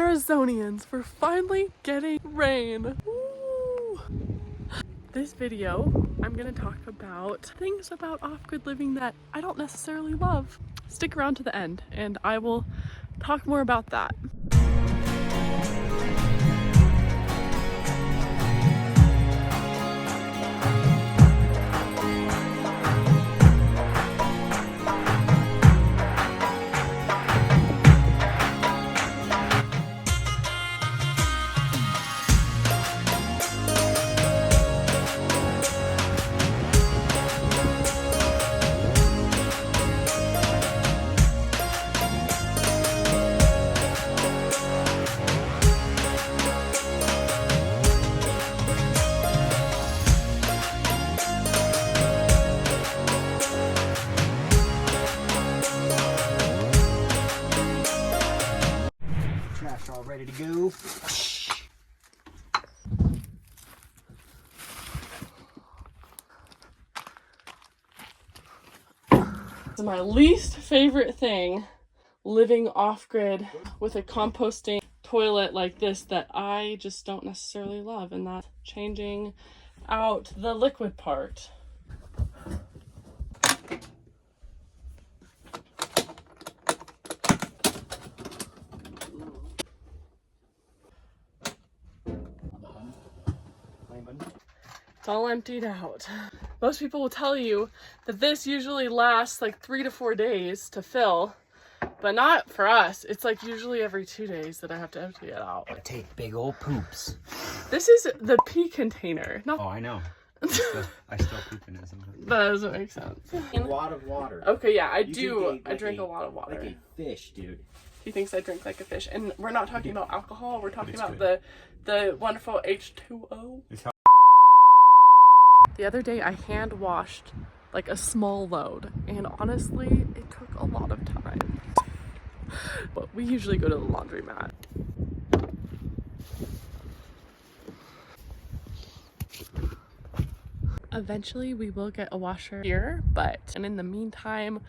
Arizonians, we're finally getting rain. Woo! This video, I'm gonna talk about things about off-grid living that I don't necessarily love. Stick around to the end and I will talk more about that. All ready to go. It's my least favorite thing, living off-grid with a composting toilet like this that I just don't necessarily love, and that's changing out the liquid part. It's all emptied out. Most people will tell you that this usually lasts like 3 to 4 days to fill, but not for us. It's like usually every 2 days that I have to empty it out. I take big old poops. This is the pee container. Not... Oh, I know. I still poop in it sometimes. That doesn't make sense. A lot of water. Okay, yeah, I You do. like I drink a lot of water. Like a fish, dude. He thinks I drink like a fish. And we're not talking about alcohol. We're talking about the wonderful H2O. The other day I hand washed like a small load, and honestly it took a lot of time. But we usually go to the laundromat. Eventually we will get a washer here, and in the meantime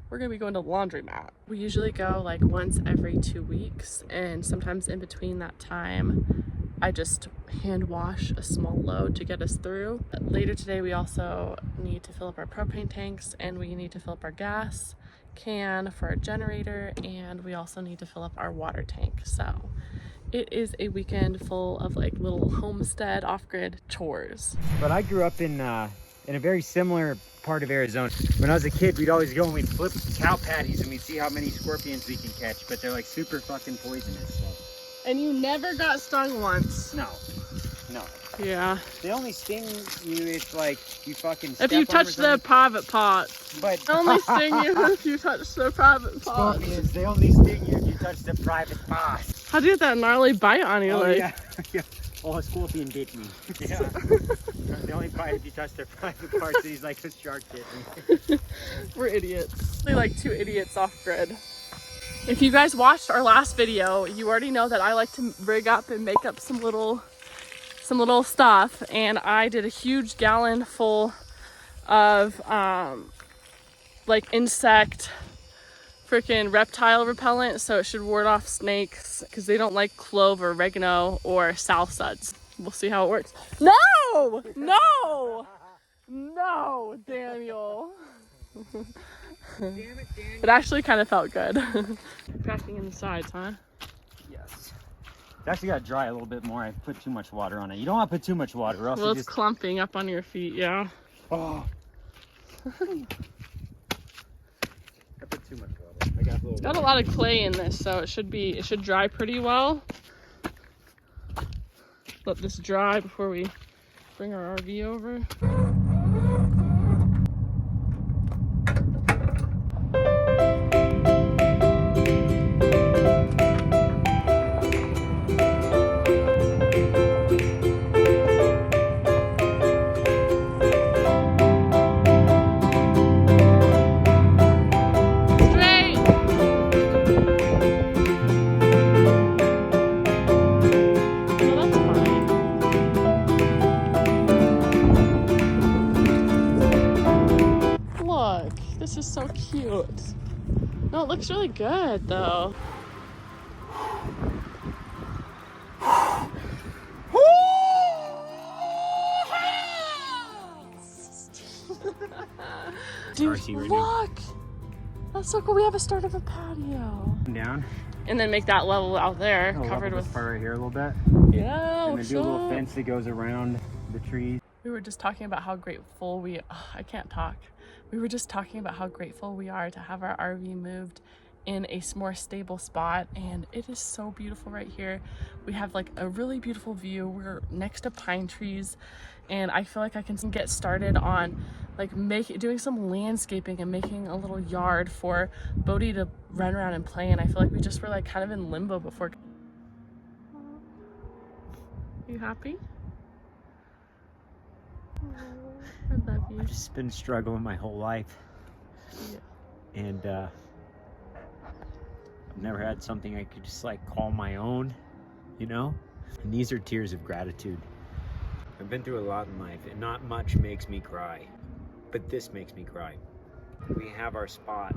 we're gonna be going to the laundromat. We usually go like once every 2 weeks, and sometimes in between that time I just hand wash a small load to get us through. Later today we also need to fill up our propane tanks, and we need to fill up our gas can for our generator, and we also need to fill up our water tank. So it is a weekend full of like little homestead off-grid chores. But I grew up in a very similar part of Arizona. When I was a kid, we'd always go and we'd flip cow patties and we'd see how many scorpions we can catch, but they're like super fucking poisonous. So. And you never got stung once? No. Yeah. They only sting you if like you fucking if you touch the private parts. But they only sting you if you touch the private parts. Scorpions, they only sting you if you touch the private parts. How'd you get that gnarly bite on your leg? Yeah. Oh, a scorpion bit me. Yeah. They only bite if you touch their private parts. He's like a shark bit me. We're idiots. We're like two idiots off-grid. If you guys watched our last video, you already know that I like to rig up and make up some little stuff, and I did a huge gallon full of like insect freaking reptile repellent, so it should ward off snakes because they don't like clove or oregano or south suds. We'll see how it works. No, Daniel. It actually kind of felt good. Cracking in the sides, huh? Yes. It's actually got to dry a little bit more. I put too much water on it. You don't want to put too much water, or else well, it's clumping up on your feet, yeah. Oh. I put too much water. I got a lot of clay in this, so it should dry pretty well. Let this dry before we bring our RV over. This is so cute. No, it looks really good though. Dude, RC right now. look! That's so cool. We have a start of a patio. Down. And then make that level out there, I'll covered level with. this part right here a little bit. Yeah. And then do a little fence that goes around the trees. We were just talking about how grateful I can't talk. We were just talking about how grateful we are to have our RV moved in a more stable spot, and it is so beautiful right here. We have like a really beautiful view. We're next to pine trees, and I feel like I can get started on like doing some landscaping and making a little yard for Bodhi to run around and play in. I feel like we just were like kind of in limbo before. You happy? I love you. I've just been struggling my whole life. Yeah. And I've never had something I could just like call my own, you know? And these are tears of gratitude. I've been through a lot in life, and not much makes me cry, but this makes me cry. We have our spot,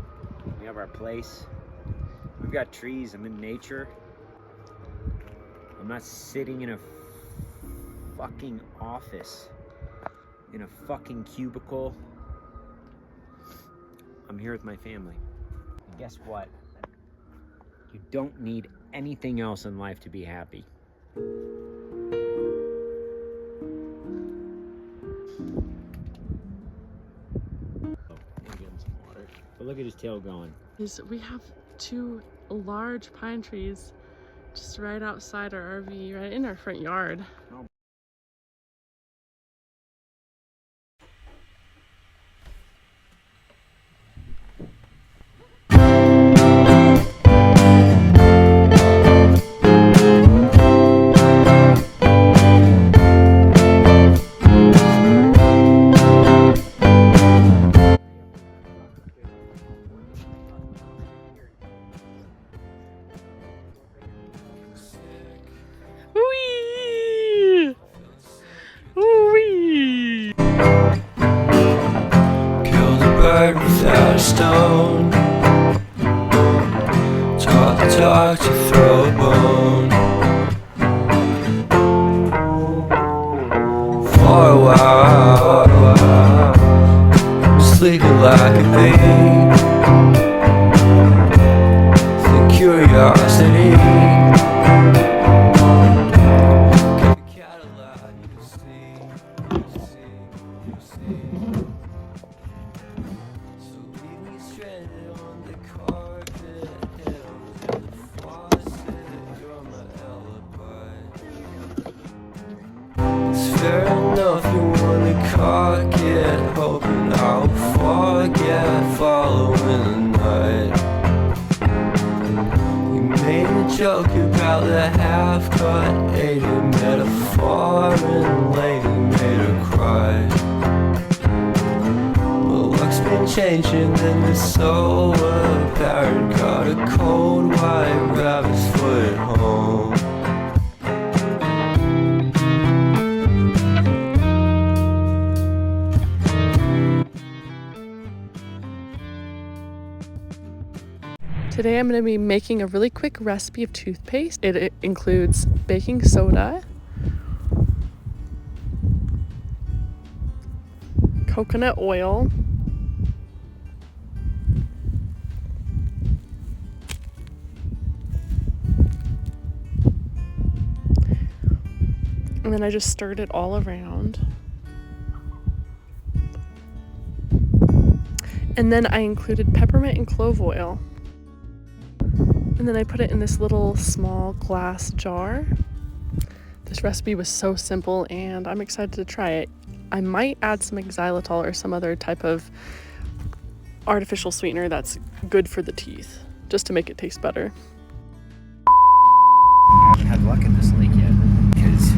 we have our place, we've got trees, I'm in nature. I'm not sitting in a fucking office, in a fucking cubicle. I'm here with my family. And guess what? You don't need anything else in life to be happy. But look at his tail going. We have two large pine trees just right outside our RV, right in our front yard. Whee! Whee! Killed a bird without a stone. Taught the dog to throw a bone. For a while, sleeping like a babe. The curiosity. Fair enough, you wanna cock it, hoping I'll forget, following the night. You made a joke about the half-cut, ate a metaphor, and lady made her cry. Well, luck's been changing, and it's so apparent. Got a cold white rabbit's foot at home. Today I'm going to be making a really quick recipe of toothpaste. It includes baking soda, coconut oil, and then I just stirred it all around. And then I included peppermint and clove oil. And then I put it in this little small glass jar. This recipe was so simple and I'm excited to try it. I might add some xylitol or some other type of artificial sweetener that's good for the teeth, just to make it taste better. I haven't had luck in this lake yet because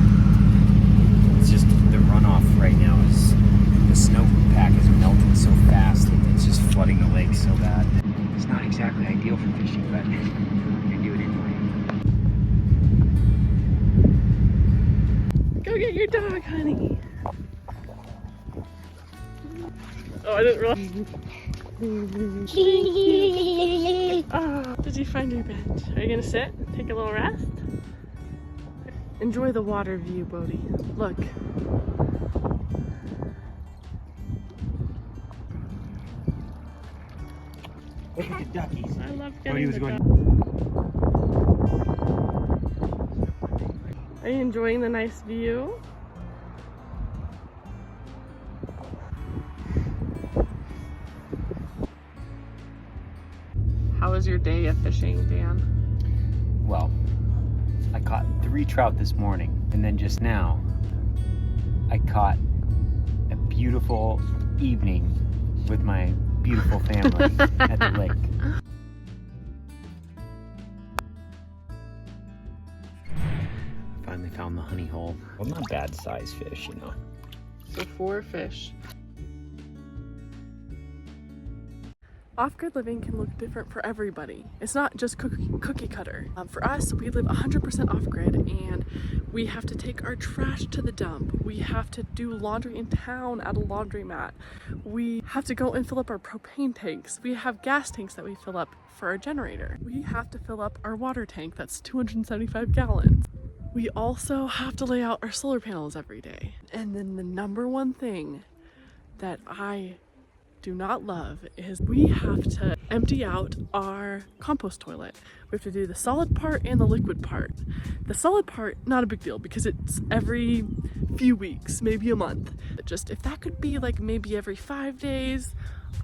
it's just the runoff right now is the snowpack is melting so fast and it's just flooding the lake so bad. It's not exactly ideal for fishing, but I'm gonna do it anyway. Go get your dog, honey. Oh, I didn't realize. Oh, did you find your bench? Are you gonna sit? Take a little rest? Enjoy the water view, Bodhi. Look. duckies. I love Oh, he getting was the going. Are you enjoying the nice view? How was your day of fishing, Dan? Well, I caught 3 trout this morning, and then just now, I caught a beautiful evening with my beautiful family at the lake. Finally found the honey hole. Well, not bad size fish, you know. So 4 fish. Off-grid living can look different for everybody. It's not just cookie cutter. For us, we live 100% off-grid, and we have to take our trash to the dump. We have to do laundry in town at a laundromat. We have to go and fill up our propane tanks. We have gas tanks that we fill up for our generator. We have to fill up our water tank that's 275 gallons. We also have to lay out our solar panels every day. And then the number one thing that I do not love is we have to empty out our compost toilet. We have to do the solid part and the liquid part. The solid part, not a big deal because it's every few weeks, maybe a month. Just if that could be like maybe every 5 days,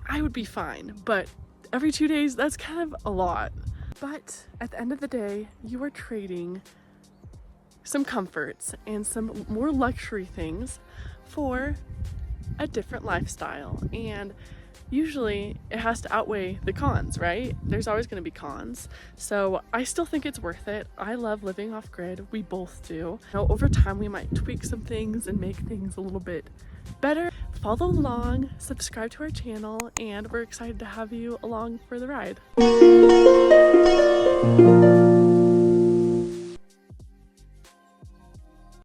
I would be fine. But every 2 days, that's kind of a lot. But at the end of the day, you are trading some comforts and some more luxury things for a different lifestyle, and usually it has to outweigh the cons, right? There's always going to be cons. So I still think it's worth it. I love living off grid. We both do. Now, over time, we might tweak some things and make things a little bit better. Follow along, subscribe to our channel, and we're excited to have you along for the ride.